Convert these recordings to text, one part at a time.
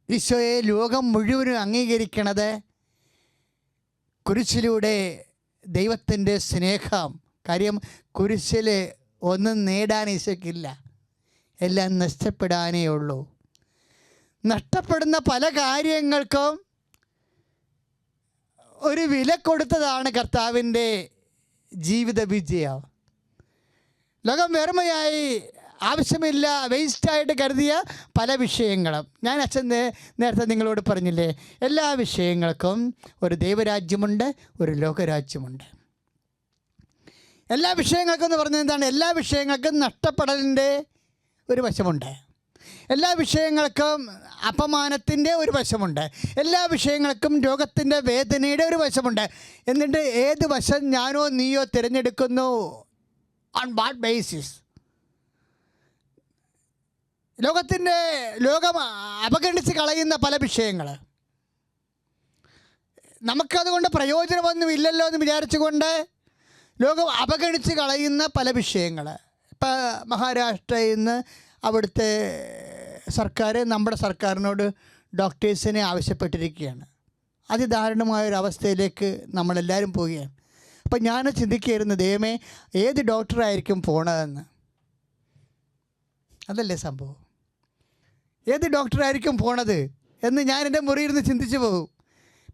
ഈശോയെ ലോകം മുഴുവനും അംഗീകരിക്കണത് കുരിശിലൂടെ ദൈവത്തിൻ്റെ സ്നേഹം. കാര്യം കുരിശിൽ ഒന്നും നേടാൻ ഈശോയ്ക്കില്ല, എല്ലാം നഷ്ടപ്പെടാനേ ഉള്ളൂ. നഷ്ടപ്പെടുന്ന പല കാര്യങ്ങൾക്കും ഒരു വില കൊടുത്തതാണ് കർത്താവിൻ്റെ ജീവിത വിജയം. ലോകം വെറുമയായി ആവശ്യമില്ല വേസ്റ്റായിട്ട് കരുതിയ പല വിഷയങ്ങളും ഞാൻ നേരത്തെ നിങ്ങളോട് പറഞ്ഞില്ലേ, എല്ലാ വിഷയങ്ങൾക്കും ഒരു ദൈവരാജ്യമുണ്ട്, ഒരു ലോകരാജ്യമുണ്ട്. എല്ലാ വിഷയങ്ങൾക്കും എന്ന് പറഞ്ഞത് എന്താണ്? എല്ലാ വിഷയങ്ങൾക്കും നഷ്ടപ്പെടലിൻ്റെ ഒരു വശമുണ്ട്, എല്ലാ വിഷയങ്ങൾക്കും അപമാനത്തിൻ്റെ ഒരു വശമുണ്ട്, എല്ലാ വിഷയങ്ങൾക്കും രോഗത്തിൻ്റെ വേദനയുടെ ഒരു വശമുണ്ട്. എന്നിട്ട് ഏത് വശം ഞാനോ നീയോ തിരഞ്ഞെടുക്കുന്നു? On what basis? ലോകം അവഗണിച്ച് കളയുന്ന പല വിഷയങ്ങൾ, നമുക്കതുകൊണ്ട് പ്രയോജനമൊന്നുമില്ലല്ലോ എന്ന് വിചാരിച്ചുകൊണ്ട് ലോകം അവഗണിച്ച് കളയുന്ന പല വിഷയങ്ങൾ. ഇപ്പം മഹാരാഷ്ട്രയിൽ നിന്ന് അവിടുത്തെ സർക്കാർ നമ്മുടെ സർക്കാരിനോട് ഡോക്ടേഴ്സിനെ ആവശ്യപ്പെട്ടിരിക്കുകയാണ്. അതിദാരുണമായൊരവസ്ഥയിലേക്ക് നമ്മളെല്ലാവരും പോവുകയാണ്. അപ്പം ഞാൻ ചിന്തിക്കുകയായിരുന്നു, ദൈവമേ ഏത് ഡോക്ടറായിരിക്കും പോണതെന്ന്. അതല്ലേ സംഭവം, ഏത് ഡോക്ടറായിരിക്കും പോണത് എന്ന് ഞാൻ എൻ്റെ മുറിയിരുന്ന് ചിന്തിച്ചു പോകും.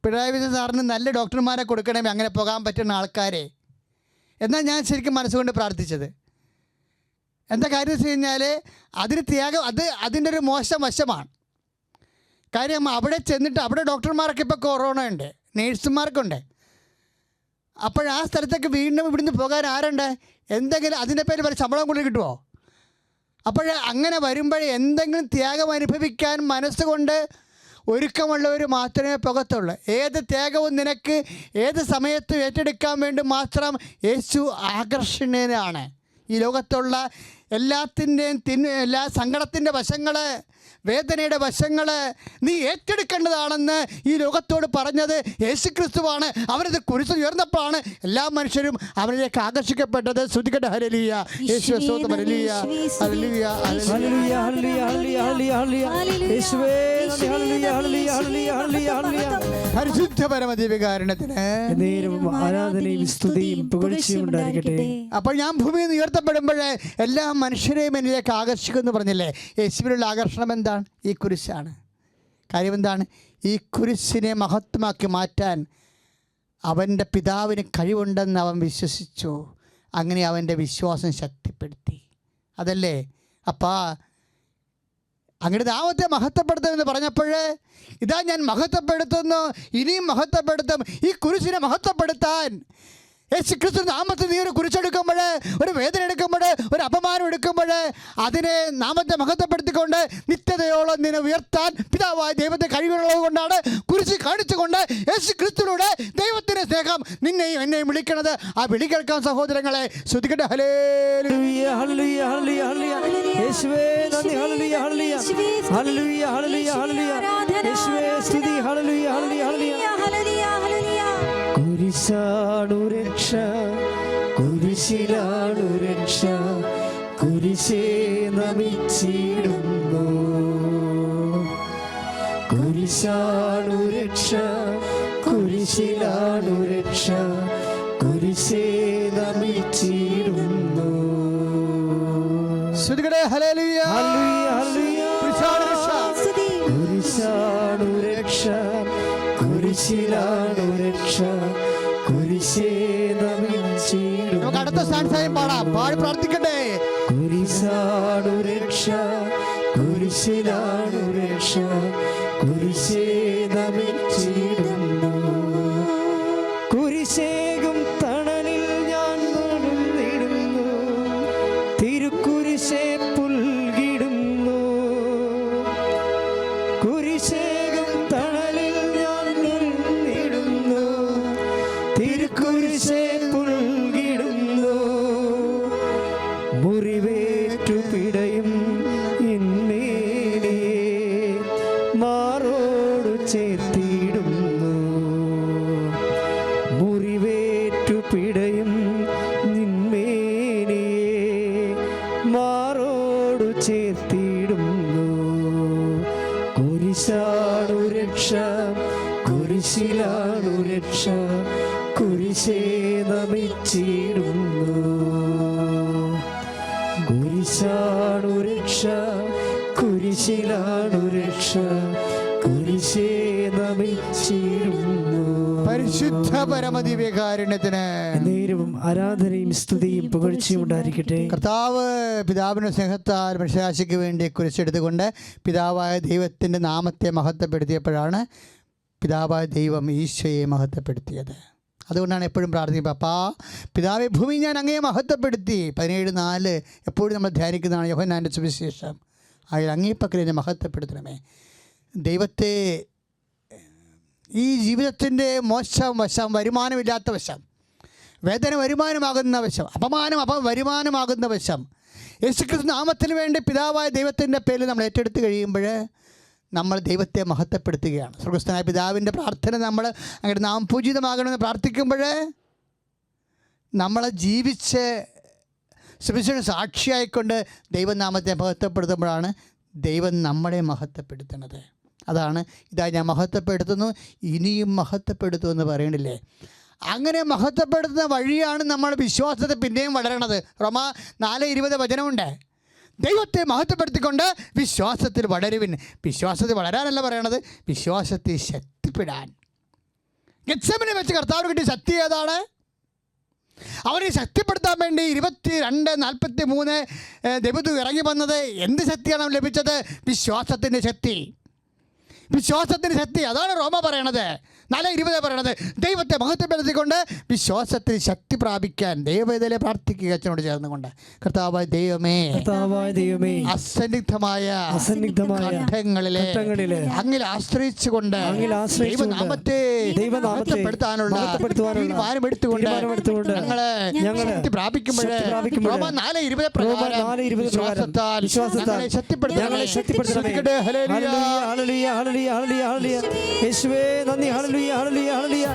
പിണറായി വിജയൻ സാറിന് നല്ല ഡോക്ടർമാരെ കൊടുക്കണമേ, അങ്ങനെ പോകാൻ പറ്റുന്ന ആൾക്കാരെ. എന്നാൽ ഞാൻ ശരിക്കും മനസ്സുകൊണ്ട് പ്രാർത്ഥിച്ചത് എന്താ കാര്യം വെച്ച് കഴിഞ്ഞാൽ, അതിന് ത്യാഗം അതിൻ്റെ ഒരു മോശം വശമാണ്. കാര്യം അവിടെ ചെന്നിട്ട് അവിടെ ഡോക്ടർമാർക്ക് ഇപ്പോൾ കൊറോണ ഉണ്ട്, നേഴ്സുമാർക്കുണ്ട്. അപ്പോൾ ആ സ്ഥലത്തേക്ക് വീണ്ടും ഇവിടുന്ന് പോകാൻ ആരുണ്ട്? എന്തെങ്കിലും അതിൻ്റെ പേര് വരെ ശമ്പളം കൊണ്ട് കിട്ടുമോ? അപ്പോൾ അങ്ങനെ വരുമ്പോൾ എന്തെങ്കിലും ത്യാഗം അനുഭവിക്കാൻ മനസ്സുകൊണ്ട് ഒരുക്കമുള്ളവർ മാത്രമേ പോകത്തുള്ളൂ. ഏത് ത്യാഗവും നിനക്ക് ഏത് സമയത്തും ഏറ്റെടുക്കാൻ വേണ്ടി മാത്രം യേശു ആകർഷണീയനാണ്. ഈ ലോകത്തുള്ള എല്ലാത്തിൻ്റെയും എല്ലാ സങ്കടത്തിൻ്റെ വശങ്ങൾ, വേദനയുടെ വശങ്ങൾ നീ ഏറ്റെടുക്കേണ്ടതാണെന്ന് ഈ ലോകത്തോട് പറഞ്ഞത് യേശുക്രിസ്തുവാണ്. അവരത് കുരിശിൽ ഉയർന്നപ്പോഴാണ് എല്ലാ മനുഷ്യരും അവരിലേക്ക് ആകർഷിക്കപ്പെട്ടത്. ശ്രുതികട്ടെ ഹല്ലേലൂയ, യേശുവേ സ്തോത്രം, hallelujah, hallelujah, hallelujah, hallelujah, hallelujah. പരിശുദ്ധ പരമദിവ്യകാരുണ്യത്തിന് ആരാധനയും സ്തുതിയും പുകഴ്ചയും ഉണ്ടായിരിക്കട്ടെ. അപ്പോൾ ഞാൻ ഭൂമിയിൽ നിന്ന് ഉയർത്തപ്പെടുമ്പോൾ എല്ലാ മനുഷ്യരെയും എന്നിലേക്ക് ആകർഷിക്കുമെന്ന് പറഞ്ഞില്ലേ? യേശുവിനുള്ള ആകർഷണം എന്താണ്? ഈ കുരിശാണ്. കാര്യം എന്താണ്? ഈ കുരിശിനെ മഹത്വമാക്കി മാറ്റാൻ അവൻ്റെ പിതാവിന് കഴിവുണ്ടെന്ന് അവൻ വിശ്വസിച്ചു. അങ്ങനെ അവൻ്റെ വിശ്വാസം ശക്തിപ്പെടുത്തി. അതല്ലേ അപ്പാ അങ്ങനെ നാമത്തെ മഹത്വപ്പെടുത്തുമെന്ന് പറഞ്ഞപ്പോൾ ഇതാ ഞാൻ മഹത്വപ്പെടുത്തുന്നു, ഇനിയും മഹത്വപ്പെടുത്തും. ഈ കുരിശിനെ മഹത്വപ്പെടുത്താൻ യേശുക്രിസ്തു നാമത്തിൽ നീ ഒരു കുരിശെടുക്കുമ്പോൾ, ഒരു വേദന എടുക്കുമ്പോൾ, ഒരു അപമാനം എടുക്കുമ്പോൾ അതിനെ നാമത്തെ മഹത്വപ്പെടുത്തിക്കൊണ്ട് നിത്യതയോളം നിന്നെ ഉയർത്താൻ പിതാവായ ദൈവത്തെ കഴിവുള്ളത് കൊണ്ടാണ് കുരിശ് കാണിച്ചുകൊണ്ട് യേശുക്രിസ്തുവിലൂടെ ദൈവത്തിൻ്റെ സ്നേഹം നിന്നെയും എന്നെയും വിളിക്കുന്നത്. ആ വിളി കേൾക്കാൻ സഹോദരങ്ങളെ ശ്രുതികട്ടെ. ഹല്ലേലൂയ, ഹല്ലേലൂയ, ഹല്ലേലൂയ, യേശുവേ നന്ദി, hallelujah, hallelujah, hallelujah, hallelujah, hallelujah, യേശുവേ സ്തുതി, ഹല്ലേലൂയ, ഹല്ലേലൂയ, ഹല്ലേലൂയ, ഹല്ലേലൂയ. കുരിശാണു രക്ഷ, കുരിശിലാണു രക്ഷ, കുരിശേ നമിച്ചിടുന്നു. കുരിശാണു രക്ഷ, കുരിശിലാണു രക്ഷ, കുരിശേ നമിച്ചിടുന്നു. ശ്രുതികടേ ഹല്ലേലൂയ, ഹല്ലേലൂയ, ഹല്ലേലൂയ. കുരിശാണു രക്ഷ, കുരിശിലാണു രക്ഷ, കുരിശേ നമിച്ചിടുന്നു. നമുക്ക് അടുത്ത സ്ഥാനം പാടാം, പാടി പ്രാർത്ഥിക്കട്ടെ. കുരിശാണു രക്ഷ, കുരിശിലാണു രക്ഷ, കുരിശേ നമിച്ചിടുന്നു. കുരിശേകും തണലിൽ ഞാൻ നടന്നിടുന്നു, തിരുക്കുരിശേ പുൽകിടുന്നു. കുരിശേകും തണലിൽ ഞാൻ നടന്നിടുന്നു, തിരുക്കുരിശേ പുൽകിടുന്നു. മുറിവേറ്റു പിടയും എന്നേനെ മാറോടു ചേർത്തിടുന്നു. മുറിവേറ്റു പിടയും നിന്മേനെ മാറോടു ചേർത്തിടുന്നു. കുരിശാ രക്ഷ, കുരിശിലാണു രക്ഷ, കുരിശേ നമിച്ചിടുന്നു. കുരിശാണു രക്ഷ, കുരിശിലാണു രക്ഷ, കുരിശേ നമിച്ചിടുന്നു. പരിശുദ്ധ പരമദിവ്യകാരുണ്യത്തിന് നേരവും ആരാധനയും സ്തുതിയും പുകഴ്ചയും ഉണ്ടായിരിക്കട്ടെ. കർത്താവ് പിതാവിൻ്റെ സ്നേഹത്താൽ മനുഷ്യരാശിക്ക് വേണ്ടി കുരിശെടുത്തുകൊണ്ട് പിതാവായ ദൈവത്തിൻ്റെ നാമത്തെ മഹത്വപ്പെടുത്തിയപ്പോഴാണ് പിതാവായ ദൈവം ഈശോയെ മഹത്വപ്പെടുത്തിയത്. അതുകൊണ്ടാണ് എപ്പോഴും പ്രാർത്ഥിക്കുക, അപ്പാ പിതാവെ ഭൂമി ഞാൻ അങ്ങയെ മഹത്വപ്പെടുത്തി. 17:4 എപ്പോഴും നമ്മൾ ധ്യാനിക്കുന്നതാണ് യോഹന്നാൻ്റെ സുവിശേഷം. അതിൽ അങ്ങേപ്പക്കൽ എന്നെ മഹത്വപ്പെടുത്തണമേ. ദൈവത്തെ ഈ ജീവിതത്തിൻ്റെ മോശം വശം, വരുമാനമില്ലാത്ത വശം, വേദന വരുമാനമാകുന്ന വശം, അപമാനം വരുമാനമാകുന്ന വശം, യേശുക്രിസ്തു നാമത്തിന് വേണ്ടി പിതാവായ ദൈവത്തിൻ്റെ പേരിൽ നമ്മൾ ഏറ്റെടുത്ത് കഴിയുമ്പോൾ നമ്മൾ ദൈവത്തെ മഹത്വപ്പെടുത്തുകയാണ്. സ്വർഗ്ഗസ്ഥനായ പിതാവിൻ്റെ പ്രാർത്ഥന നമ്മൾ അങ്ങനെ നാം പൂജിതമാകണമെന്ന് പ്രാർത്ഥിക്കുമ്പോൾ നമ്മളെ ജീവിച്ച് സുവിശേഷ സാക്ഷിയായിക്കൊണ്ട് ദൈവനാമത്തെ മഹത്വപ്പെടുത്തുമ്പോഴാണ് ദൈവം നമ്മളെ മഹത്വപ്പെടുത്തുന്നത്. അതാണ് ഇതാ ഞാൻ മഹത്വപ്പെടുത്തുന്നു, ഇനിയും മഹത്വപ്പെടുത്തുമെന്ന് പറയണില്ലേ. അങ്ങനെ മഹത്വപ്പെടുത്തുന്ന വഴിയാണ് നമ്മൾ വിശ്വാസത്തെ പിന്നെയും വളരണത്. റോമാ 4:20 വചനമുണ്ട്, ദൈവത്തെ മഹത്വപ്പെടുത്തിക്കൊണ്ട് വിശ്വാസത്തിൽ വളരുവിൻ. വിശ്വാസത്തിൽ വളരാനല്ല പറയണത്, വിശ്വാസത്തിൽ ശക്തിപ്പെടാൻ. ഗെത്സമനെ വെച്ച് കർത്താവിന് കിട്ടിയ ശക്തി ഏതാണ്? അവരെ ശക്തിപ്പെടുത്താൻ വേണ്ടി 22:43 ദൈവത്തിൽ ഇറങ്ങി വന്നത് എന്ത് ശക്തിയാണ് ലഭിച്ചത്? വിശ്വാസത്തിൻ്റെ ശക്തി. വിശ്വാസത്തിൻ്റെ ശക്തി. അതാണ് റോമ പറയണത്, 4:20 പറയണത്, ദൈവത്തെ മഹത്വപ്പെടുത്തിക്കൊണ്ട് വിശ്വാസത്തിൽ ശക്തി പ്രാപിക്കാൻ ദൈവവേദനയെ പ്രാർത്ഥിക്കുക. അച്ഛനോട് ചേർന്നുകൊണ്ട് കർത്താവായ ദൈവമേ, അസന്നിഗ്ധമായ ഘട്ടങ്ങളിലെ അങ്ങിൽ ആശ്രയിച്ചുകൊണ്ട് ദൈവനാമത്തെ മഹത്വപ്പെടുത്താനുള്ള തീരുമാനമെടുത്തുകൊണ്ട് ഞങ്ങളെ ശക്തി പ്രാപിക്കുമ്പോൾ റോമ 4:20 പ്രകാരം വിശ്വാസത്താൽ ഞങ്ങളെ ശക്തിപ്പെടുത്തണമേ. യേശുവേ നന്ദി. Hallelujah hallelujah hallelujah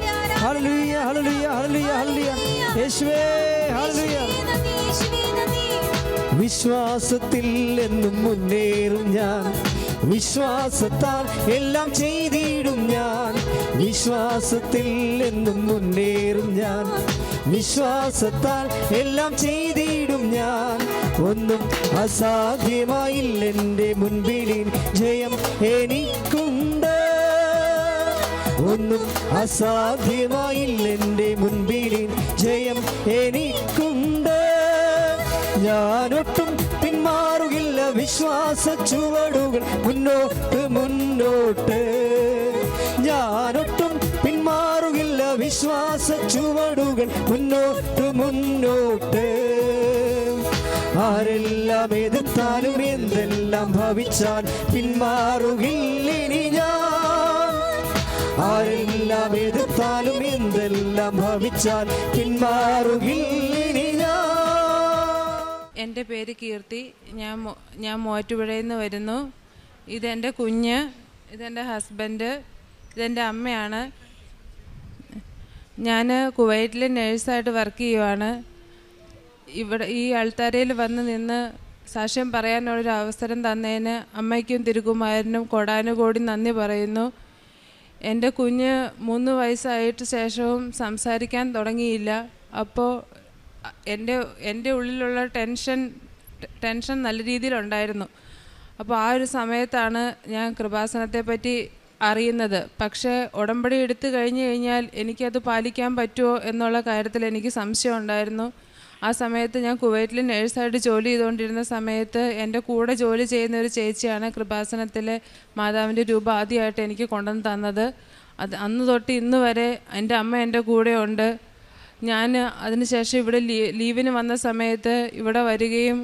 hallelujah hallelujah hallelujah യേശുവേ ഹല്ലേലൂയ. വിശ്വാസത്തിൽ എന്നും മുന്നേറും ഞാൻ, വിശ്വാസത്താൽ എല്ലാം ചെയ്തിടും ഞാൻ. വിശ്വാസത്തിൽ എന്നും മുന്നേറും ഞാൻ, വിശ്വാസത്താൽ എല്ലാം ചെയ്തിടും ഞാൻ. ഒന്നും അസാധ്യമായില്ല എൻ്റെ മുൻപിൽ, ജയം എനിക്കുണ്ട്. ഒന്നും അസാധ്യമായില്ല എൻ്റെ മുൻപിൽ, ജയം എനിക്കുണ്ട്. ഞാനൊട്ടും പിന്മാറുകില്ല, വിശ്വാസ ചുവടുകൾ മുന്നോട്ട് മുന്നോട്ട്. ഞാനൊട്ടും പിന്മാറുകില്ല, വിശ്വാസ ചുവടുകൾ മുന്നോട്ട് മുന്നോട്ട്. ആരെല്ലാം എതിർത്താലും എന്തെല്ലാം ഭവിച്ചാൽ പിന്മാറുകില്ല ഇനി ഞാൻ. ആരെല്ലാം എതിർത്താലും എന്തെല്ലാം ഭവിച്ചാൽ പിന്മാറുകില്ല ഇനി ഞാൻ. എൻ്റെ പേര് കീർത്തി. ഞാൻ മൂവാറ്റുപുഴയിൽ നിന്ന് വരുന്നു. ഇതെൻ്റെ കുഞ്ഞ്, ഇതെൻ്റെ ഹസ്ബൻഡ്, ഇതെൻ്റെ അമ്മയാണ്. ഞാൻ കുവൈറ്റിൽ നേഴ്സായിട്ട് വർക്ക് ചെയ്യുവാണ്. ഇവിടെ ഈ അൾത്താരയിൽ വന്ന് നിന്ന് സാക്ഷ്യം പറയാനുള്ളൊരു അവസരം തന്നതിന് അമ്മയ്ക്കും തിരുകുമാരനും കോടാനുകോടി നന്ദി പറയുന്നു. എൻ്റെ കുഞ്ഞ് 3 വയസ്സായിട്ട് ശേഷവും സംസാരിക്കാൻ തുടങ്ങിയില്ല. അപ്പോൾ എൻ്റെ ഉള്ളിലുള്ള ടെൻഷൻ നല്ല രീതിയിലുണ്ടായിരുന്നു. അപ്പോൾ ആ ഒരു സമയത്താണ് ഞാൻ കൃപാസനത്തെ പറ്റി അറിയുന്നത്. പക്ഷേ ഉടമ്പടി എടുത്തു കഴിഞ്ഞാൽ എനിക്കത് പാലിക്കാൻ പറ്റുമോ എന്നുള്ള കാര്യത്തിൽ എനിക്ക് സംശയം ഉണ്ടായിരുന്നു. ആ സമയത്ത് ഞാൻ കുവൈറ്റിൽ നേഴ്സായിട്ട് ജോലി ചെയ്തുകൊണ്ടിരുന്ന സമയത്ത് എൻ്റെ കൂടെ ജോലി ചെയ്യുന്ന ഒരു ചേച്ചിയാണ് കൃപാസനത്തിലെ മാതാവിൻ്റെ രൂപ ആദ്യമായിട്ട് എനിക്ക് കൊണ്ടുവന്ന് തന്നത്. അന്ന് തൊട്ട് ഇന്ന് വരെ എൻ്റെ അമ്മ എൻ്റെ കൂടെ ഉണ്ട്. ഞാൻ അതിനുശേഷം ഇവിടെ ലീവിന് വന്ന സമയത്ത് ഇവിടെ വരികയും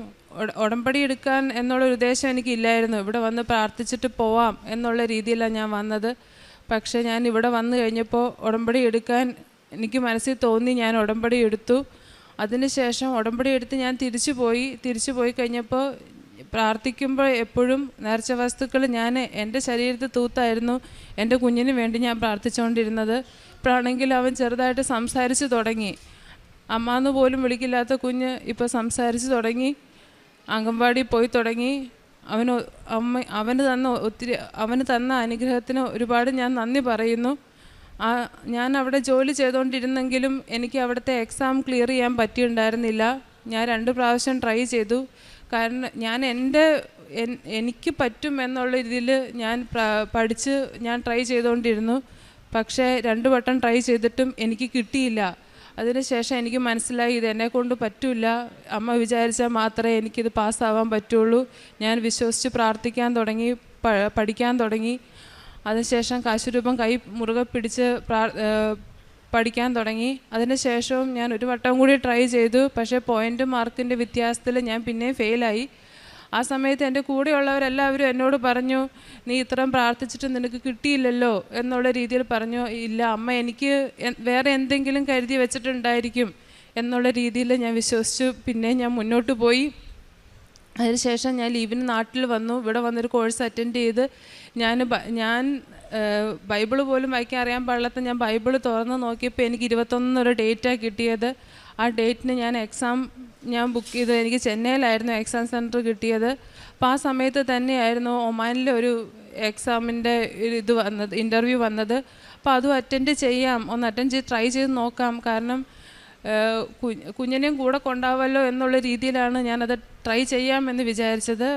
ഉടമ്പടി എടുക്കാൻ എന്നുള്ളൊരു ഉദ്ദേശം എനിക്കില്ലായിരുന്നു. ഇവിടെ വന്ന് പ്രാർത്ഥിച്ചിട്ട് പോവാം എന്നുള്ള രീതിയിലാണ് ഞാൻ വന്നത്. പക്ഷേ ഞാൻ ഇവിടെ വന്നു കഴിഞ്ഞപ്പോൾ ഉടമ്പടി എടുക്കാൻ എനിക്ക് മനസ്സിൽ തോന്നി. ഞാൻ ഉടമ്പടി എടുത്തു. അതിനുശേഷം ഉടമ്പടി എടുത്ത് ഞാൻ തിരിച്ചു പോയി കഴിഞ്ഞപ്പോൾ പ്രാർത്ഥിക്കുമ്പോൾ എപ്പോഴും നേർച്ച വസ്തുക്കൾ ഞാൻ എൻ്റെ ശരീരത്തിൽ തൂത്തായിരുന്നു എൻ്റെ കുഞ്ഞിന് വേണ്ടി ഞാൻ പ്രാർത്ഥിച്ചുകൊണ്ടിരുന്നത്. ഇപ്പോഴാണെങ്കിൽ അവൻ ചെറുതായിട്ട് സംസാരിച്ച് തുടങ്ങി. അമ്മാന്ന് പോലും വിളിക്കില്ലാത്ത കുഞ്ഞ് ഇപ്പോൾ സംസാരിച്ച് തുടങ്ങി, അംഗൻവാടി പോയി തുടങ്ങി. അവന് തന്ന അനുഗ്രഹത്തിന് ഒരുപാട് ഞാൻ നന്ദി പറയുന്നു. ഞാൻ അവിടെ ജോലി ചെയ്തുകൊണ്ടിരുന്നെങ്കിലും എനിക്ക് അവിടുത്തെ എക്സാം ക്ലിയർ ചെയ്യാൻ പറ്റിയിട്ടുണ്ടായിരുന്നില്ല. ഞാൻ 2 പ്രാവശ്യം ട്രൈ ചെയ്തു. കാരണം ഞാൻ എനിക്ക് പറ്റും എന്നുള്ള രീതിയിൽ ഞാൻ പഠിച്ച് ഞാൻ ട്രൈ ചെയ്തുകൊണ്ടിരുന്നു. പക്ഷേ 2 വട്ടം ട്രൈ ചെയ്തിട്ടും എനിക്ക് കിട്ടിയില്ല. അതിനുശേഷം എനിക്ക് മനസ്സിലായി ഇത് എന്നെക്കൊണ്ട് പറ്റില്ല, അമ്മ വിചാരിച്ചാൽ മാത്രമേ എനിക്കിത് പാസ്സാവാൻ പറ്റുള്ളൂ. ഞാൻ വിശ്വസിച്ച് പ്രാർത്ഥിക്കാൻ തുടങ്ങി, പഠിക്കാൻ തുടങ്ങി. അതിനുശേഷം കാശുരൂപം കൈ മുറുകെ പിടിച്ച് പഠിക്കാൻ തുടങ്ങി. അതിനുശേഷവും ഞാൻ 1 വട്ടം കൂടി ട്രൈ ചെയ്തു. പക്ഷേ മാർക്കിൻ്റെ വ്യത്യാസത്തിൽ ഞാൻ പിന്നെയും ഫെയിലായി. ആ സമയത്ത് എൻ്റെ കൂടെയുള്ളവരെല്ലാവരും എന്നോട് പറഞ്ഞു, നീ ഇത്രയും പ്രാർത്ഥിച്ചിട്ട് നിനക്ക് കിട്ടിയില്ലല്ലോ എന്നുള്ള രീതിയിൽ പറഞ്ഞു. ഇല്ല, അമ്മ എനിക്ക് വേറെ എന്തെങ്കിലും കരുതി വെച്ചിട്ടുണ്ടായിരിക്കും എന്നുള്ള രീതിയിൽ ഞാൻ വിശ്വസിച്ചു. പിന്നെ ഞാൻ മുന്നോട്ട് പോയി. അതിനുശേഷം ഞാൻ ലീവിന് നാട്ടിൽ വന്നു. ഇവിടെ വന്നൊരു കോഴ്സ് അറ്റൻഡ് ചെയ്ത് ഞാൻ ബൈബിള് പോലും വായിക്കാൻ അറിയാൻ പാടില്ലാത്ത ഞാൻ ബൈബിള് തുറന്ന് നോക്കിയപ്പോൾ എനിക്ക് 21 ഡേറ്റാണ് കിട്ടിയത്. ആ ഡേറ്റിന് ഞാൻ ബുക്ക് ചെയ്ത് എനിക്ക് ചെന്നൈയിലായിരുന്നു എക്സാം സെൻറ്റർ കിട്ടിയത്. അപ്പോൾ ആ സമയത്ത് തന്നെയായിരുന്നു ഒമാനിലെ ഒരു എക്സാമിൻ്റെ ഇൻ്റർവ്യൂ വന്നത്. അപ്പോൾ അതും അറ്റൻഡ് ട്രൈ ചെയ്ത് നോക്കാം. കാരണം കുഞ്ഞിനെയും കൂടെ കൊണ്ടാവല്ലോ എന്നുള്ള രീതിയിലാണ് ഞാനത് ട്രൈ ചെയ്യാമെന്ന് വിചാരിച്ചത്.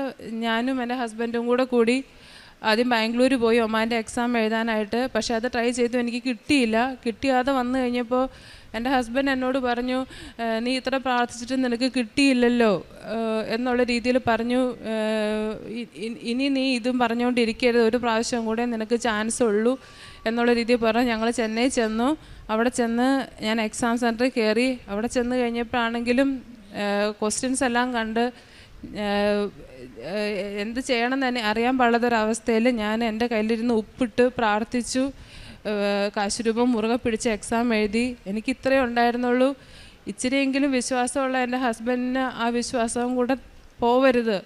ഞാനും എൻ്റെ ഹസ്ബൻഡും കൂടി ആദ്യം ബാംഗ്ലൂർ പോയി ഒമാൻ്റെ എക്സാം എഴുതാനായിട്ട്. പക്ഷേ അത് ട്രൈ ചെയ്തു, എനിക്ക് കിട്ടിയില്ല. കിട്ടിയാതെ വന്നു കഴിഞ്ഞപ്പോൾ എൻ്റെ ഹസ്ബൻഡ് എന്നോട് പറഞ്ഞു, നീ ഇത്ര പ്രാർത്ഥിച്ചിട്ട് നിനക്ക് കിട്ടിയില്ലല്ലോ എന്നുള്ള രീതിയിൽ പറഞ്ഞു. ഇനി നീ ഇതും പറഞ്ഞുകൊണ്ടിരിക്കരുത്, 1 പ്രാവശ്യം കൂടെ നിനക്ക് ചാൻസ് ഉള്ളൂ എന്നുള്ള രീതിയിൽ പറഞ്ഞു. ഞങ്ങൾ ചെന്നൈ ചെന്നു. അവിടെ ചെന്ന് ഞാൻ എക്സാം സെൻറ്ററിൽ കയറി. അവിടെ ചെന്ന് കഴിഞ്ഞപ്പോഴാണെങ്കിലും ക്വസ്റ്റ്യൻസ് എല്ലാം കണ്ട് എന്ത് ചെയ്യണമെന്ന് തന്നെ അറിയാൻ പാടാത്തൊരവസ്ഥയിൽ ഞാൻ എൻ്റെ കയ്യിലിരുന്ന് ഉപ്പിട്ട് പ്രാർത്ഥിച്ചു. കാശുരൂപം മുറുകെ പിടിച്ച് എക്സാം എഴുതി. എനിക്ക് ഇത്രയേ ഉണ്ടായിരുന്നുള്ളൂ. ഇച്ചിരിയെങ്കിലും വിശ്വാസമുള്ള എൻ്റെ ഹസ്ബൻഡിന് ആ വിശ്വാസവും കൂടെ പോവരുത്.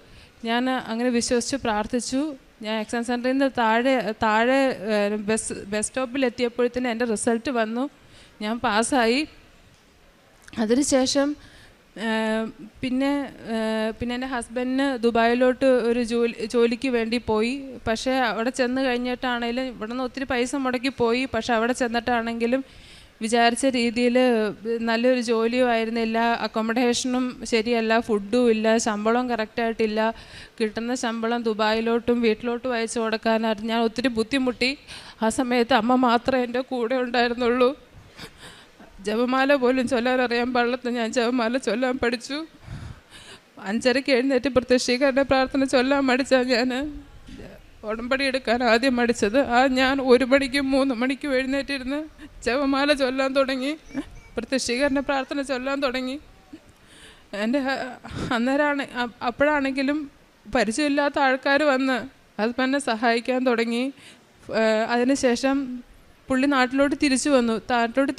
ഞാൻ അങ്ങനെ വിശ്വസിച്ച് പ്രാർത്ഥിച്ചു. ഞാൻ എക്സാം സെൻറ്ററിൽ നിന്ന് താഴെ ബസ് സ്റ്റോപ്പിൽ എത്തിയപ്പോഴത്തേന് എൻ്റെ റിസൾട്ട് വന്നു. ഞാൻ പാസ്സായി. അതിനുശേഷം പിന്നെ എൻ്റെ ഹസ്ബൻഡിന് ദുബായിലോട്ട് ഒരു ജോലിക്ക് വേണ്ടി പോയി. പക്ഷേ അവിടെ ചെന്ന് കഴിഞ്ഞിട്ടാണെങ്കിലും ഇവിടെ നിന്ന് ഒത്തിരി പൈസ മുടക്കി പോയി. പക്ഷേ അവിടെ ചെന്നിട്ടാണെങ്കിലും വിചാരിച്ച രീതിയിൽ നല്ലൊരു ജോലിയും ആയിരുന്നില്ല. അക്കോമഡേഷനും ശരിയല്ല, ഫുഡും ഇല്ല, ശമ്പളവും കറക്റ്റായിട്ടില്ല. കിട്ടുന്ന ശമ്പളം ദുബായിലോട്ടും വീട്ടിലോട്ടും അയച്ചു കൊടുക്കാനായിട്ട് ഞാൻ ഒത്തിരി ബുദ്ധിമുട്ടി. ആ സമയത്ത് അമ്മ മാത്രമേ എൻ്റെ കൂടെ ഉണ്ടായിരുന്നുള്ളൂ. ജപമാല പോലും ചൊല്ലാൻ അറിയാൻ പാടില്ലാത്ത ഞാൻ ജപമാല ചൊല്ലാൻ പഠിച്ചു. 5:30 എഴുന്നേറ്റ് പ്രത്യക്ഷീകരണ പ്രാർത്ഥന ചൊല്ലാൻ മടിച്ചാൽ ഞാൻ ഉടമ്പടി എടുക്കാൻ ആദ്യം മടിച്ചത്. ഞാൻ 1 മണിക്കും 3 മണിക്കും എഴുന്നേറ്റിരുന്ന് ജപമാല ചൊല്ലാൻ തുടങ്ങി, പ്രത്യക്ഷീകരണ പ്രാർത്ഥന ചൊല്ലാൻ തുടങ്ങി. അപ്പോഴാണെങ്കിലും പരിചയമില്ലാത്ത ആൾക്കാർ വന്ന് ഹസ്ബൻഡിനെ സഹായിക്കാൻ തുടങ്ങി. അതിനുശേഷം പുള്ളി നാട്ടിലോട്ട്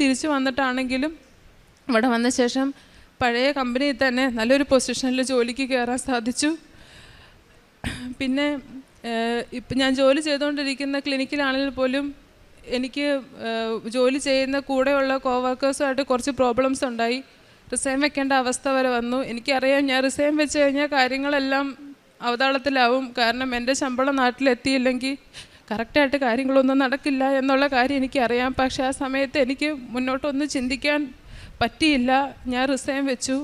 തിരിച്ചു വന്നിട്ടാണെങ്കിലും ഇവിടെ വന്ന ശേഷം പഴയ കമ്പനിയിൽ തന്നെ നല്ലൊരു പൊസിഷനിൽ ജോലിക്ക് കയറാൻ സാധിച്ചു. പിന്നെ ഇപ്പം ഞാൻ ജോലി ചെയ്തുകൊണ്ടിരിക്കുന്ന ക്ലിനിക്കിലാണെങ്കിൽ പോലും എനിക്ക് ജോലി ചെയ്യുന്ന കൂടെയുള്ള കോവർക്കേഴ്സുമായിട്ട് കുറച്ച് പ്രോബ്ലംസ് ഉണ്ടായി. റിസൈൻ വെക്കേണ്ട അവസ്ഥ വരെ വന്നു. എനിക്കറിയാം ഞാൻ റിസൈൻ വെച്ച് കഴിഞ്ഞാൽ കാര്യങ്ങളെല്ലാം അവതാളത്തിലാവും. കാരണം എൻ്റെ ശമ്പളം നാട്ടിലെത്തിയില്ലെങ്കിൽ കറക്റ്റായിട്ട് കാര്യങ്ങളൊന്നും നടക്കില്ല എന്നുള്ള കാര്യം എനിക്കറിയാം. പക്ഷേ ആ സമയത്ത് എനിക്ക് മുന്നോട്ടൊന്നും ചിന്തിക്കാൻ പറ്റിയില്ല. ഞാൻ റിസൈൻ വെച്ചു.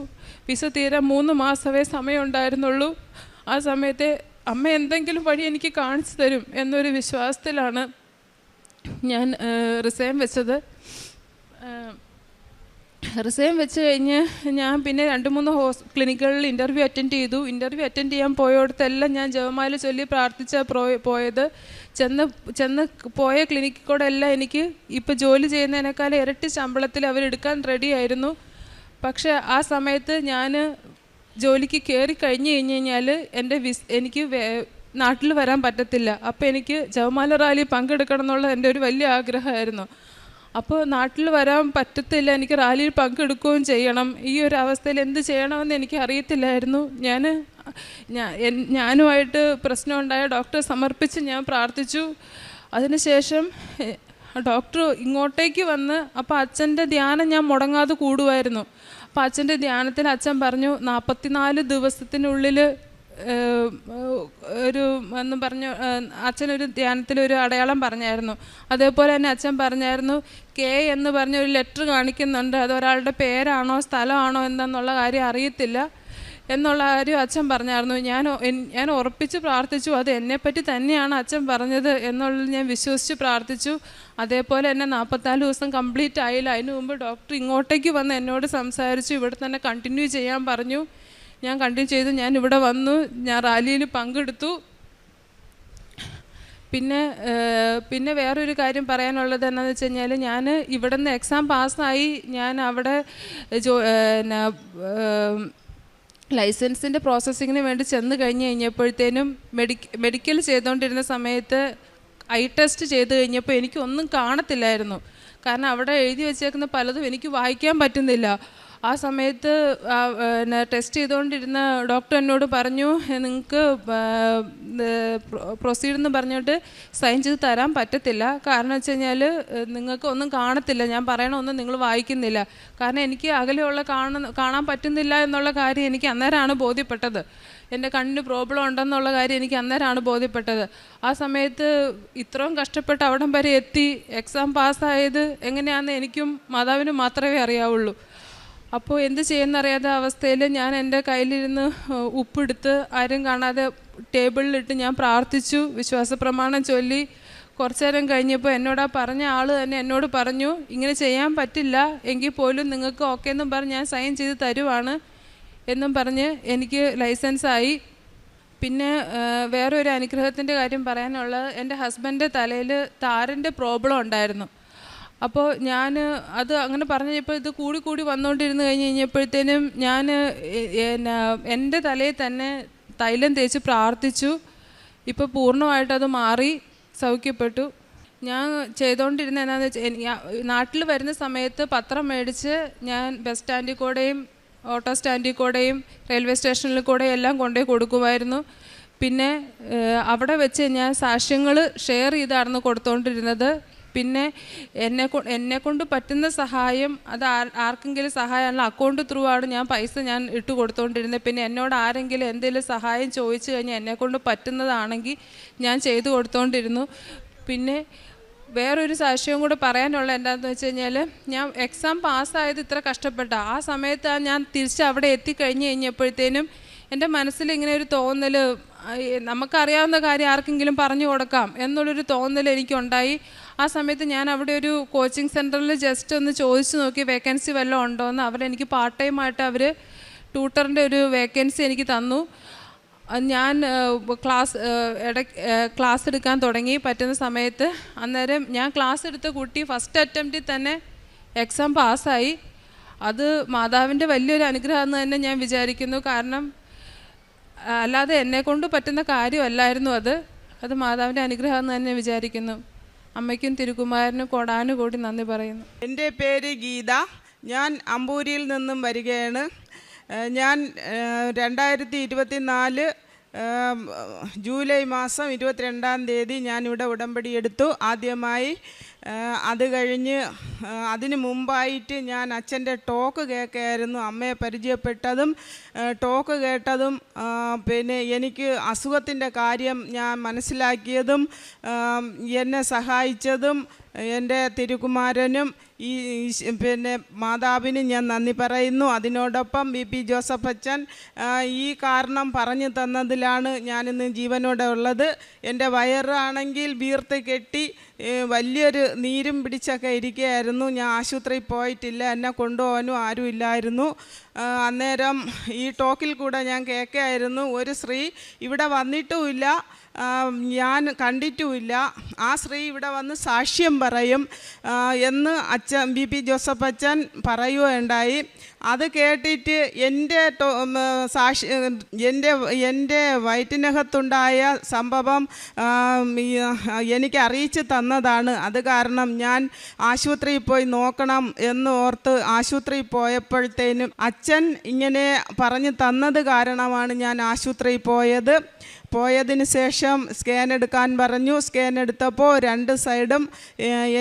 വിസ തീരാൻ 3 മാസമേ സമയം ഉണ്ടായിരുന്നുള്ളൂ. ആ സമയത്ത് അമ്മ എന്തെങ്കിലും വഴി എനിക്ക് കാണിച്ചു തരും എന്നൊരു വിശ്വാസത്തിലാണ് ഞാൻ റിസൈൻ വെച്ചത്. റിസൈൻ വെച്ച് കഴിഞ്ഞ് ഞാൻ പിന്നെ 2-3 ക്ലിനിക്കുകളിൽ ഇൻ്റർവ്യൂ അറ്റൻഡ് ചെയ്തു. ഇൻ്റർവ്യൂ അറ്റൻഡ് ചെയ്യാൻ പോയടത്തെല്ലാം ഞാൻ ജപമാല ചൊല്ലി പ്രാർത്ഥിച്ചാൽ പോയത്. ചെന്ന് പോയ ക്ലിനിക്കിൽ കൂടെ എല്ലാം എനിക്ക് ഇപ്പോൾ ജോലി ചെയ്യുന്നതിനേക്കാളും ഇരട്ടി ശമ്പളത്തിൽ അവരെടുക്കാൻ റെഡി ആയിരുന്നു. പക്ഷേ ആ സമയത്ത് ഞാൻ ജോലിക്ക് കയറി കഴിഞ്ഞ് കഴിഞ്ഞാൽ എനിക്ക് നാട്ടിൽ വരാൻ പറ്റത്തില്ല. അപ്പോൾ എനിക്ക് ജപമാല റാലി പങ്കെടുക്കണം എന്നുള്ള എൻ്റെ ഒരു വലിയ ആഗ്രഹമായിരുന്നു. അപ്പോൾ നാട്ടിൽ വരാൻ പറ്റത്തില്ല, എനിക്ക് റാലിയിൽ പങ്കെടുക്കുകയും ചെയ്യണം. ഈ ഒരു അവസ്ഥയിൽ എന്ത് ചെയ്യണമെന്ന് എനിക്ക് അറിയത്തില്ലായിരുന്നു. ഞാനുമായിട്ട് പ്രശ്നമുണ്ടായ ഡോക്ടറെ സമർപ്പിച്ച് ഞാൻ പ്രാർത്ഥിച്ചു. അതിനുശേഷം ഡോക്ടർ ഇങ്ങോട്ടേക്ക് വന്ന്, അപ്പോൾ അച്ഛൻ്റെ ധ്യാനം ഞാൻ മുടങ്ങാതെ കൂടുമായിരുന്നു. അപ്പോൾ അച്ഛൻ്റെ ധ്യാനത്തിൽ അച്ഛൻ പറഞ്ഞു 44 ദിവസത്തിനുള്ളിൽ ഒരു എന്ന് പറഞ്ഞു അച്ഛനൊരു ധ്യാനത്തിലൊരു അടയാളം പറഞ്ഞായിരുന്നു. അതേപോലെ തന്നെ അച്ഛൻ പറഞ്ഞായിരുന്നു കെ എന്ന് പറഞ്ഞ ഒരു ലെറ്റർ കാണിക്കുന്നുണ്ട്, അത് ഒരാളുടെ പേരാണോ സ്ഥലമാണോ എന്തെന്നുള്ള കാര്യം അറിയത്തില്ല എന്നുള്ള കാര്യം അച്ഛൻ പറഞ്ഞായിരുന്നു. ഞാൻ ഉറപ്പിച്ച് പ്രാർത്ഥിച്ചു, അത് എന്നെപ്പറ്റി തന്നെയാണ് അച്ഛൻ പറഞ്ഞത് എന്നുള്ളത് ഞാൻ വിശ്വസിച്ച് പ്രാർത്ഥിച്ചു. അതേപോലെ തന്നെ 44 ദിവസം കംപ്ലീറ്റ് ആയില്ല. അതിന് മുമ്പ് ഡോക്ടർ ഇങ്ങോട്ടേക്ക് വന്ന് എന്നോട് സംസാരിച്ചു, ഇവിടെ തന്നെ കണ്ടിന്യൂ ചെയ്യാൻ പറഞ്ഞു. ഞാൻ കണ്ടിന്യൂ ചെയ്തു. ഞാൻ ഇവിടെ വന്നു, ഞാൻ റാലിയിൽ പങ്കെടുത്തു. പിന്നെ വേറൊരു കാര്യം പറയാനുള്ളത് എന്താണെന്ന് വെച്ച് കഴിഞ്ഞാൽ, ഞാൻ ഇവിടെ നിന്ന് എക്സാം പാസ്സായി ഞാൻ അവിടെ ലൈസൻസിൻ്റെ പ്രോസസ്സിങ്ങിന് വേണ്ടി ചെന്ന് കഴിഞ്ഞപ്പോഴത്തേനും മെഡിക്കൽ ചെയ്തുകൊണ്ടിരുന്ന സമയത്ത് ഐ ടെസ്റ്റ് ചെയ്ത് കഴിഞ്ഞപ്പോൾ എനിക്കൊന്നും കാണത്തില്ലായിരുന്നു. കാരണം അവിടെ എഴുതി വെച്ചേക്കുന്ന പലതും എനിക്ക് വായിക്കാൻ പറ്റുന്നില്ല. ആ സമയത്ത് ടെസ്റ്റ് ചെയ്തുകൊണ്ടിരുന്ന ഡോക്ടർ എന്നോട് പറഞ്ഞു, നിങ്ങൾക്ക് പ്രൊസീഡ് എന്ന് പറഞ്ഞിട്ട് സൈൻ ചെയ്ത് തരാൻ പറ്റത്തില്ല. കാരണം വെച്ച് കഴിഞ്ഞാൽ നിങ്ങൾക്ക് ഒന്നും കാണത്തില്ല, ഞാൻ പറയണമൊന്നും നിങ്ങൾ വായിക്കുന്നില്ല. കാരണം എനിക്ക് അകലെയുള്ള കാണാൻ പറ്റുന്നില്ല എന്നുള്ള കാര്യം എനിക്ക് അന്നേരമാണ് ബോധ്യപ്പെട്ടത്. എൻ്റെ കണ്ണിന് പ്രോബ്ലം ഉണ്ടെന്നുള്ള കാര്യം എനിക്ക് അന്നേരമാണ് ബോധ്യപ്പെട്ടത്. ആ സമയത്ത് ഇത്രയും കഷ്ടപ്പെട്ട് അവിടം വരെ എത്തി എക്സാം പാസ്സായത് എങ്ങനെയാണെന്ന് എനിക്കും മാതാവിനും മാത്രമേ അറിയാവുള്ളൂ. അപ്പോൾ എന്ത് ചെയ്യുന്നറിയാത്ത അവസ്ഥയിൽ ഞാൻ എൻ്റെ കയ്യിലിരുന്ന് ഉപ്പെടുത്ത് ആരും കാണാതെ ടേബിളിലിട്ട് ഞാൻ പ്രാർത്ഥിച്ചു, വിശ്വാസ പ്രമാണം ചൊല്ലി. കുറച്ചു നേരം കഴിഞ്ഞപ്പോൾ എന്നോടാ പറഞ്ഞ ആൾ തന്നെ എന്നോട് പറഞ്ഞു, ഇങ്ങനെ ചെയ്യാൻ പറ്റില്ല എങ്കിൽ പോലും നിങ്ങൾക്ക് ഓക്കെ എന്നും പറഞ്ഞ് ഞാൻ സൈൻ ചെയ്ത് തരുവാണ് എന്നും പറഞ്ഞ് എനിക്ക് ലൈസൻസായി. പിന്നെ വേറെ ഒരു അനുഗ്രഹത്തിൻ്റെ കാര്യം പറയാനുള്ളത്, എൻ്റെ ഹസ്ബൻഡിൻ്റെ തലയിൽ താരൻ്റെ പ്രോബ്ലം ഉണ്ടായിരുന്നു. അപ്പോൾ ഞാൻ അത് അങ്ങനെ പറഞ്ഞപ്പോൾ ഇത് കൂടി വന്നുകൊണ്ടിരുന്ന് കഴിഞ്ഞപ്പോഴത്തേനും ഞാൻ എൻ്റെ തലയിൽ തന്നെ തൈലം തേച്ച് പ്രാർത്ഥിച്ചു. ഇപ്പോൾ പൂർണ്ണമായിട്ടത് മാറി, സൗഖ്യപ്പെട്ടു. ഞാൻ ചെയ്തുകൊണ്ടിരുന്ന എന്താണെന്ന് വെച്ചാൽ, നാട്ടിൽ വരുന്ന സമയത്ത് പത്രം മേടിച്ച് ഞാൻ ബസ് സ്റ്റാൻഡിൽ കൂടെയും ഓട്ടോ സ്റ്റാൻഡിൽ കൂടെയും റെയിൽവേ സ്റ്റേഷനിൽ കൂടെയും എല്ലാം കൊണ്ടുപോയി കൊടുക്കുമായിരുന്നു. പിന്നെ അവിടെ വെച്ച് ഞാൻ സാക്ഷ്യങ്ങൾ ഷെയർ ചെയ്തായിരുന്നു കൊടുത്തുകൊണ്ടിരുന്നത്. പിന്നെ എന്നെക്കൊണ്ട് പറ്റുന്ന സഹായം, അത് ആർക്കെങ്കിലും സഹായമുള്ള അക്കൗണ്ട് ത്രൂ ആണ് ഞാൻ പൈസ ഇട്ട് കൊടുത്തുകൊണ്ടിരുന്നത്. പിന്നെ എന്നോട് ആരെങ്കിലും എന്തെങ്കിലും സഹായം ചോദിച്ചു കഴിഞ്ഞാൽ എന്നെക്കൊണ്ട് പറ്റുന്നതാണെങ്കിൽ ഞാൻ ചെയ്തു കൊടുത്തുകൊണ്ടിരുന്നു. പിന്നെ വേറൊരു സാക്ഷ്യവും കൂടെ പറയാനുള്ള എന്താണെന്ന് വെച്ച് കഴിഞ്ഞാൽ, ഞാൻ എക്സാം പാസ്സായത് ഇത്ര കഷ്ടപ്പെട്ട ആ സമയത്ത് ഞാൻ തിരിച്ച് അവിടെ എത്തിക്കഴിഞ്ഞപ്പോഴത്തേനും എൻ്റെ മനസ്സിൽ ഇങ്ങനെ ഒരു തോന്നൽ, നമുക്കറിയാവുന്ന കാര്യം ആർക്കെങ്കിലും പറഞ്ഞു കൊടുക്കാം എന്നുള്ളൊരു തോന്നൽ എനിക്കുണ്ടായി. ആ സമയത്ത് ഞാൻ അവിടെ ഒരു കോച്ചിങ് സെൻറ്ററിൽ ജസ്റ്റ് ഒന്ന് ചോദിച്ചു നോക്കി വേക്കൻസി വല്ലതും ഉണ്ടോയെന്ന്. അവരെനിക്ക് പാർട്ട് ടൈമായിട്ട് അവർ ട്യൂട്ടറിൻ്റെ ഒരു വേക്കൻസി എനിക്ക് തന്നു. ഞാൻ ക്ലാസ് എടുക്കാൻ തുടങ്ങി പറ്റുന്ന സമയത്ത്. അന്നേരം ഞാൻ ക്ലാസ് എടുത്ത കുട്ടി ഫസ്റ്റ് അറ്റംപ്റ്റിൽ തന്നെ എക്സാം പാസ്സായി. അത് മാതാവിൻ്റെ വലിയൊരു അനുഗ്രഹമെന്ന് തന്നെ ഞാൻ വിചാരിക്കുന്നു. കാരണം അല്ലാതെ എന്നെക്കൊണ്ട് പറ്റുന്ന കാര്യമല്ലായിരുന്നു അത് മാതാവിൻ്റെ അനുഗ്രഹമെന്ന് തന്നെ വിചാരിക്കുന്നു. അമ്മയ്ക്കും തിരുക്കുമാരനും കോടാനുകൂടി നന്ദി പറയുന്നു. എൻ്റെ പേര് ഗീത. ഞാൻ അമ്പൂരിയിൽ നിന്നും വരികയാണ്. ഞാൻ 2024 ജൂലൈ മാസം 22-ാം തീയതി ഞാനിവിടെ ഉടമ്പടി എടുത്തു ആദ്യമായി. അത് കഴിഞ്ഞ് അതിന് മുമ്പായിട്ട് ഞാൻ അച്ഛൻ്റെ ടോക്ക് കേൾക്കായിരുന്നു. അമ്മയെ പരിചയപ്പെട്ടതും ടോക്ക് കേട്ടതും പിന്നെ എനിക്ക് അസുഖത്തിൻ്റെ കാര്യം ഞാൻ മനസ്സിലാക്കിയതും എന്നെ സഹായിച്ചതും എൻ്റെ തിരുക്കുമാരനും പിന്നെ മാതാവിനും ഞാൻ നന്ദി പറയുന്നു. അതിനോടൊപ്പം BP ജോസഫ് അച്ഛൻ ഈ കാരണം പറഞ്ഞു തന്നതിലാണ് ഞാനിന്ന് ജീവനോടെ ഉള്ളത്. എൻ്റെ വയറാണെങ്കിൽ വീർത്ത് കെട്ടി വലിയൊരു നീരും പിടിച്ചൊക്കെ ഇരിക്കുകയായിരുന്നു. ഞാൻ ആശുപത്രിയിൽ പോയിട്ടില്ല, എന്നെ കൊണ്ടുപോകാനും ആരും ഇല്ലായിരുന്നു. അന്നേരം ഈ ടോക്കിൽ കൂടെ ഞാൻ കേൾക്കായിരുന്നു, ഒരു സ്ത്രീ ഇവിടെ വന്നിട്ടുമില്ല, ഞാൻ കണ്ടിട്ടുമില്ല, ആ സ്ത്രീ ഇവിടെ വന്ന് സാക്ഷ്യം പറയും എന്ന് അച്ഛൻ BP ജോസഫ് അച്ഛൻ പറയുകയുണ്ടായി. അത് കേട്ടിട്ട് എൻ്റെ വയറ്റിനകത്തുണ്ടായ സംഭവം എനിക്ക് അറിയിച്ച് തന്നതാണ്. അത് കാരണം ഞാൻ ആശുപത്രിയിൽ പോയി നോക്കണം എന്ന് ഓർത്ത് ആശുപത്രിയിൽ പോയപ്പോഴത്തേനും അച്ഛൻ ഇങ്ങനെ പറഞ്ഞു തന്നത് കാരണമാണ് ഞാൻ ആശുപത്രിയിൽ പോയതിന് ശേഷം സ്കാൻ എടുക്കാൻ പറഞ്ഞു. സ്കാൻ എടുത്തപ്പോൾ 2 സൈഡും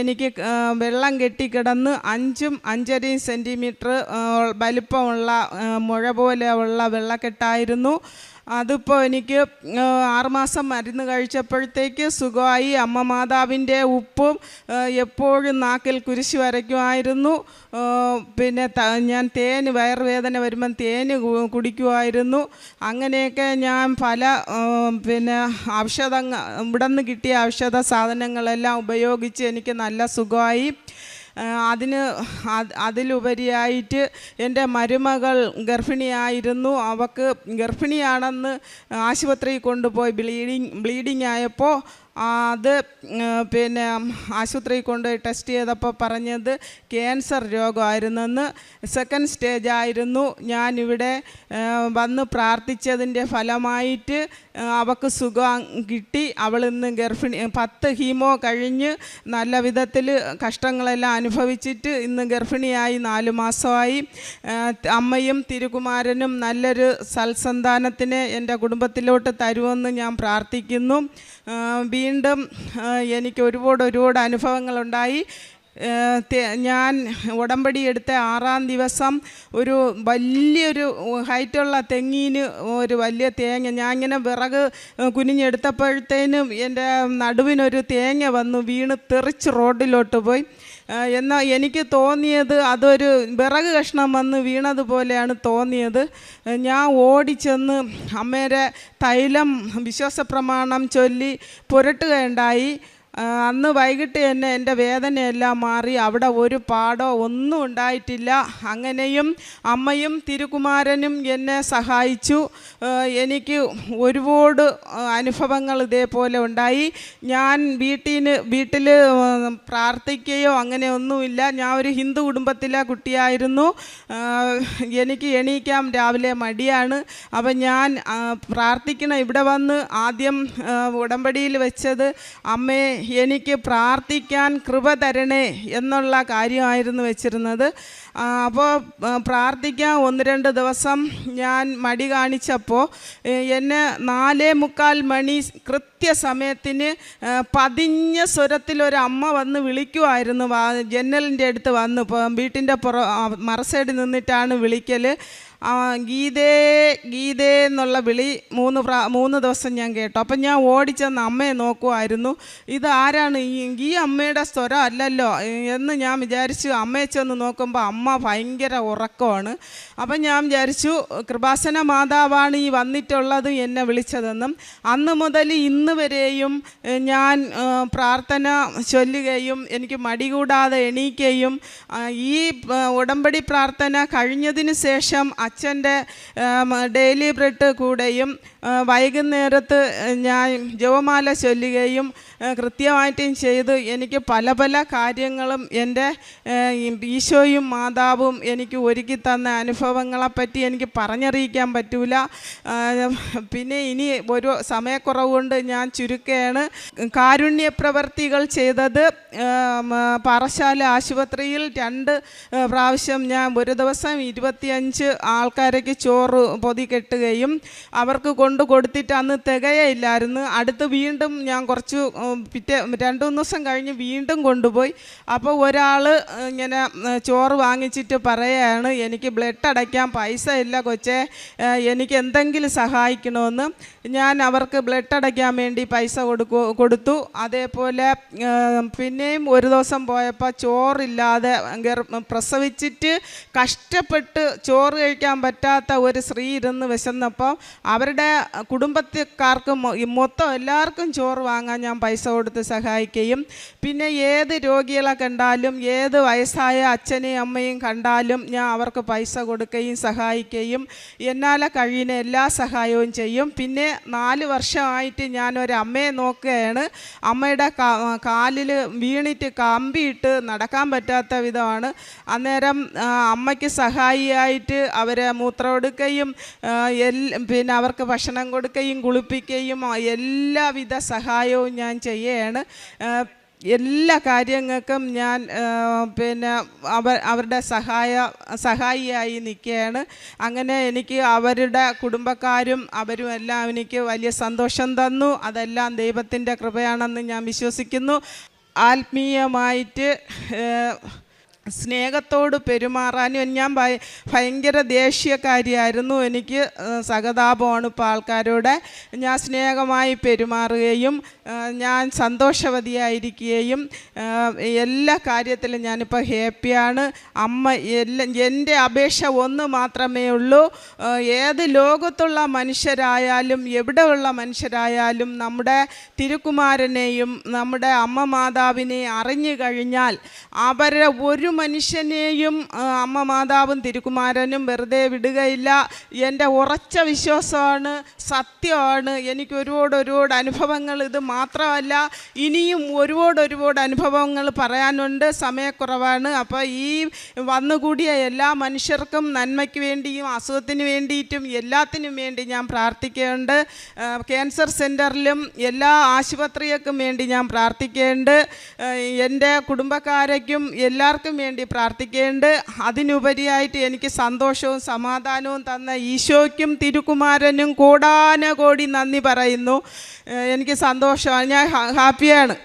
എനിക്ക് വെള്ളം കെട്ടിക്കിടന്ന് 5.5 സെൻറ്റിമീറ്റർ വലിപ്പമുള്ള മുഴ പോലെയുള്ള വെള്ളക്കെട്ടായിരുന്നു. അതിപ്പോൾ എനിക്ക് 6 മാസം മരുന്ന് കഴിച്ചപ്പോഴത്തേക്ക് സുഖമായി. അമ്മ മാതാവിൻ്റെ ഉപ്പും എപ്പോഴും നാക്കിൽ കുരിശ് വരയ്ക്കുമായിരുന്നു. പിന്നെ ഞാൻ തേന് വയറുവേദന വരുമ്പം തേന് കുടിക്കുമായിരുന്നു. അങ്ങനെയൊക്കെ ഞാൻ പല പിന്നെ ഇവിടെ നിന്ന് കിട്ടിയ ഔഷധ സാധനങ്ങളെല്ലാം ഉപയോഗിച്ച് എനിക്ക് നല്ല സുഖമായി. അതിലുപരിയായിട്ട് എൻ്റെ മരുമകൾ ഗർഭിണിയായിരുന്നു. അവൾക്ക് ഗർഭിണിയാണെന്ന് ആശുപത്രിയിൽ കൊണ്ടുപോയി ബ്ലീഡിങ് ആയപ്പോൾ അത് പിന്നെ ആശുപത്രിയിൽ കൊണ്ടുപോയി ടെസ്റ്റ് ചെയ്തപ്പോൾ പറഞ്ഞത് ക്യാൻസർ രോഗമായിരുന്നെന്ന്. 2nd സ്റ്റേജ് ആയിരുന്നു. ഞാനിവിടെ വന്ന് പ്രാർത്ഥിച്ചതിൻ്റെ ഫലമായിട്ട് അവൾക്ക് സുഖം കിട്ടി. അവളിന്ന് 10 ഹീമോ കഴിഞ്ഞ് നല്ല വിധത്തിൽ കഷ്ടങ്ങളെല്ലാം അനുഭവിച്ചിട്ട് ഇന്ന് ഗർഭിണിയായി 4 മാസമായി. അമ്മയും തിരുകുമാരനും നല്ലൊരു സൽസന്താനത്തിനെ എൻ്റെ കുടുംബത്തിലോട്ട് തരുമെന്ന് ഞാൻ പ്രാർത്ഥിക്കുന്നു. വീണ്ടും എനിക്ക് ഒരുപാട് അനുഭവങ്ങളുണ്ടായി. ഞാൻ ഉടമ്പടി എടുത്ത 6-ാം ദിവസം ഒരു വലിയൊരു ഹൈറ്റുള്ള തെങ്ങിന് ഒരു വലിയ തേങ്ങ, ഞാൻ ഇങ്ങനെ വിറക് കുനിഞ്ഞെടുത്തപ്പോഴത്തേനും എൻ്റെ നടുവിനൊരു തേങ്ങ വന്നു വീണ് തെറിച്ച് റോഡിലോട്ട് പോയി. എന്നാൽ എനിക്ക് തോന്നിയത് അതൊരു വിറക് കഷ്ണം വന്ന് വീണതുപോലെയാണ് തോന്നിയത്. ഞാൻ ഓടിച്ചെന്ന് അമ്മേരെ തൈലം വിശ്വാസപ്രമാണം ചൊല്ലി പുരട്ടുകയുണ്ടായി. അന്ന് വൈകിട്ട് തന്നെ എൻ്റെ വേദനയെല്ലാം മാറി. അവിടെ ഒരു പാടോ ഒന്നും ഉണ്ടായിട്ടില്ല. അങ്ങനെയും അമ്മയും തിരുകുമാരനും എന്നെ സഹായിച്ചു. എനിക്ക് ഒരുപാട് അനുഭവങ്ങൾ ഇതേപോലെ ഉണ്ടായി. ഞാൻ വീട്ടിൽ പ്രാർത്ഥിക്കുകയോ അങ്ങനെയൊന്നുമില്ല. ഞാൻ ഒരു ഹിന്ദു കുടുംബത്തിലെ കുട്ടിയായിരുന്നു. എനിക്ക് എണീക്കാൻ രാവിലെ മടിയാണ്. അപ്പം ഞാൻ പ്രാർത്ഥിക്കണം. ഇവിടെ വന്ന് ആദ്യം ഉടമ്പടിയിൽ വെച്ചത് അമ്മേ എനിക്ക് പ്രാർത്ഥിക്കാൻ കൃപ തരണേ എന്നുള്ള കാര്യമായിരുന്നു വെച്ചിരുന്നത്. അപ്പോൾ പ്രാർത്ഥിക്കാൻ 1-2 ദിവസം ഞാൻ മടി കാണിച്ചപ്പോൾ എന്നെ 4:45 മണി കൃത്യസമയത്തിന് പതിഞ്ഞ സ്വരത്തിലൊരമ്മ വന്ന് വിളിക്കുമായിരുന്നു. ജനലിൻ്റെ അടുത്ത് വന്ന് വീട്ടിൻ്റെ മറുസൈഡിൽ നിന്നിട്ടാണ് വിളിക്കൽ. ഗീതേ ഗീതേ എന്നുള്ള വിളി 3 ദിവസം ഞാൻ കേട്ടു. അപ്പം ഞാൻ ഓടിച്ചെന്ന് അമ്മയെ നോക്കുമായിരുന്നു. ഇതാരാണ്, ഈ അമ്മയുടെ സ്വരം അല്ലല്ലോ എന്ന് ഞാൻ വിചാരിച്ചു. അമ്മയെ ചെന്ന് നോക്കുമ്പോൾ അമ്മ ഭയങ്കര ഉറക്കമാണ്. അപ്പം ഞാൻ വിചാരിച്ചു കൃപാസന മാതാവാണ് ഈ വന്നിട്ടുള്ളത് എന്നെ വിളിച്ചതെന്നും. അന്ന് മുതൽ ഇന്ന് വരെയും ഞാൻ പ്രാർത്ഥന ചൊല്ലുകയും എനിക്ക് മടി കൂടാതെ എണീക്കുകയും ഈ ഉടമ്പടി പ്രാർത്ഥന കഴിഞ്ഞതിന് ശേഷം അച്ഛൻ്റെ ഡെയിലി ബ്രെഡ് കൂടെയും വൈകുന്നേരത്ത് ഞാൻ ജപമാല ചൊല്ലുകയും കൃത്യമായിട്ടും ചെയ്ത് എനിക്ക് പല പല കാര്യങ്ങളും എൻ്റെ ഈശോയും മാതാവും എനിക്ക് ഒരുക്കി തന്ന അനുഭവങ്ങളെപ്പറ്റി എനിക്ക് പറഞ്ഞറിയിക്കാൻ പറ്റൂല. പിന്നെ ഇനി ഒരു സമയക്കുറവ് കൊണ്ട് ഞാൻ ചുരുക്കുകയാണ്. കാരുണ്യ പ്രവർത്തികൾ ചെയ്തത് പാറശാല ആശുപത്രിയിൽ 2 പ്രാവശ്യം ഞാൻ ഒരു ദിവസം 25 ആൾക്കാരേക്ക് ചോറ് പൊതി കെട്ടുകയും അവർക്ക് കൊടുത്തിട്ട് അന്ന് തികയില്ലായിരുന്നു. അടുത്ത് വീണ്ടും ഞാൻ കുറച്ച് 2-3 ദിവസം കഴിഞ്ഞ് വീണ്ടും കൊണ്ടുപോയി. അപ്പോൾ ഒരാൾ ഇങ്ങനെ ചോറ് വാങ്ങിച്ചിട്ട് പറയുകയാണ്, എനിക്ക് ബ്ലഡ് അടയ്ക്കാൻ പൈസ ഇല്ല കൊച്ചേ, എനിക്ക് എന്തെങ്കിലും സഹായിക്കണമെന്ന്. ഞാൻ അവർക്ക് ബ്ലഡ് അടയ്ക്കാൻ വേണ്ടി പൈസ കൊടുത്തു. അതേപോലെ പിന്നെയും ഒരു ദിവസം പോയപ്പോൾ ചോറില്ലാതെ പ്രസവിച്ചിട്ട് കഷ്ടപ്പെട്ട് ചോറ് കഴിക്കാൻ പറ്റാത്ത ഒരു സ്ത്രീ ഇരുന്ന് വിശന്നപ്പോൾ അവരുടെ കുടുംബക്കാർക്ക് മൊത്തം എല്ലാവർക്കും ചോറ് വാങ്ങാൻ ഞാൻ പൈസ കൊടുത്ത് സഹായിക്കുകയും പിന്നെ ഏത് രോഗികളെ കണ്ടാലും ഏത് വയസ്സായ അച്ഛനെയും അമ്മയും കണ്ടാലും ഞാൻ അവർക്ക് പൈസ കൊടുക്കുകയും സഹായിക്കുകയും എന്നാൽ കഴിയുന്ന എല്ലാ സഹായവും ചെയ്യും. പിന്നെ 4 വർഷമായിട്ട് ഞാനൊരു അമ്മയെ നോക്കുകയാണ്. അമ്മയുടെ കാലിൽ വീണിട്ട് കമ്പിയിട്ട് നടക്കാൻ പറ്റാത്ത വിധമാണ്. അന്നേരം അമ്മയ്ക്ക് സഹായിയായിട്ട് അവരെ മൂത്രം എടുക്കുകയും പിന്നെ അവർക്ക് ഭക്ഷണം കൊടുക്കുകയും കുളിപ്പിക്കുകയും എല്ലാവിധ സഹായവും ഞാൻ ചെയ്യുകയാണ്. എല്ലാ കാര്യങ്ങൾക്കും ഞാൻ പിന്നെ അവരുടെ സഹായിയായി നിൽക്കുകയാണ്. അങ്ങനെ എനിക്ക് അവരുടെ കുടുംബക്കാരും അവരും എല്ലാം എനിക്ക് വലിയ സന്തോഷം തന്നു. അതെല്ലാം ദൈവത്തിൻ്റെ കൃപയാണെന്ന് ഞാൻ വിശ്വസിക്കുന്നു. ആത്മീയമായിട്ട് സ്നേഹത്തോട് പെരുമാറാനും ഞാൻ ഭയങ്കര ദേഷ്യക്കാരിയായിരുന്നു. എനിക്ക് സഹതാപമാണ് ഇപ്പോൾ ആൾക്കാരോട്. ഞാൻ സ്നേഹമായി പെരുമാറുകയും ഞാൻ സന്തോഷവതിയായിരിക്കുകയും എല്ലാ കാര്യത്തിലും ഞാനിപ്പോൾ ഹാപ്പിയാണ്. എൻ്റെ അപേക്ഷ ഒന്ന് മാത്രമേ ഉള്ളൂ. ഏത് ലോകത്തുള്ള മനുഷ്യരായാലും എവിടെയുള്ള മനുഷ്യരായാലും നമ്മുടെ തിരുക്കുമാരനെയും നമ്മുടെ അമ്മ മാതാവിനെയും അറിഞ്ഞു കഴിഞ്ഞാൽ അവരെ ഒരു മനുഷ്യനെയും അമ്മ മാതാവും തിരുക്കുമാരനും വെറുതെ വിടുകയില്ല. എൻ്റെ ഉറച്ച വിശ്വാസമാണ്, സത്യമാണ്. എനിക്ക് ഒരുപാട് അനുഭവങ്ങൾ, ഇത് മാത്രമല്ല ഇനിയും ഒരുപാട് അനുഭവങ്ങൾ പറയാനുണ്ട്. സമയക്കുറവാണ്. അപ്പോൾ ഈ വന്നുകൂടിയ എല്ലാ മനുഷ്യർക്കും നന്മയ്ക്ക് വേണ്ടിയും അസുഖത്തിന് വേണ്ടിയിട്ടും എല്ലാത്തിനും വേണ്ടി ഞാൻ പ്രാർത്ഥിക്കുന്നുണ്ട്. ക്യാൻസർ സെൻറ്ററിലും എല്ലാ ആശുപത്രികൾക്കും വേണ്ടി ഞാൻ പ്രാർത്ഥിക്കുന്നുണ്ട്. എൻ്റെ കുടുംബക്കാരയ്ക്കും എല്ലാവർക്കും വേണ്ടി പ്രാർത്ഥിക്കേണ്ട. അതിനുപരിയായിട്ട് എനിക്ക് സന്തോഷവും സമാധാനവും തന്ന ഈശോയ്ക്കും തിരുക്കുമാരനും കോടാനകോടി നന്ദി പറയുന്നു. എനിക്ക് സന്തോഷമാണ്, ഞാൻ ഹാപ്പിയാണ്.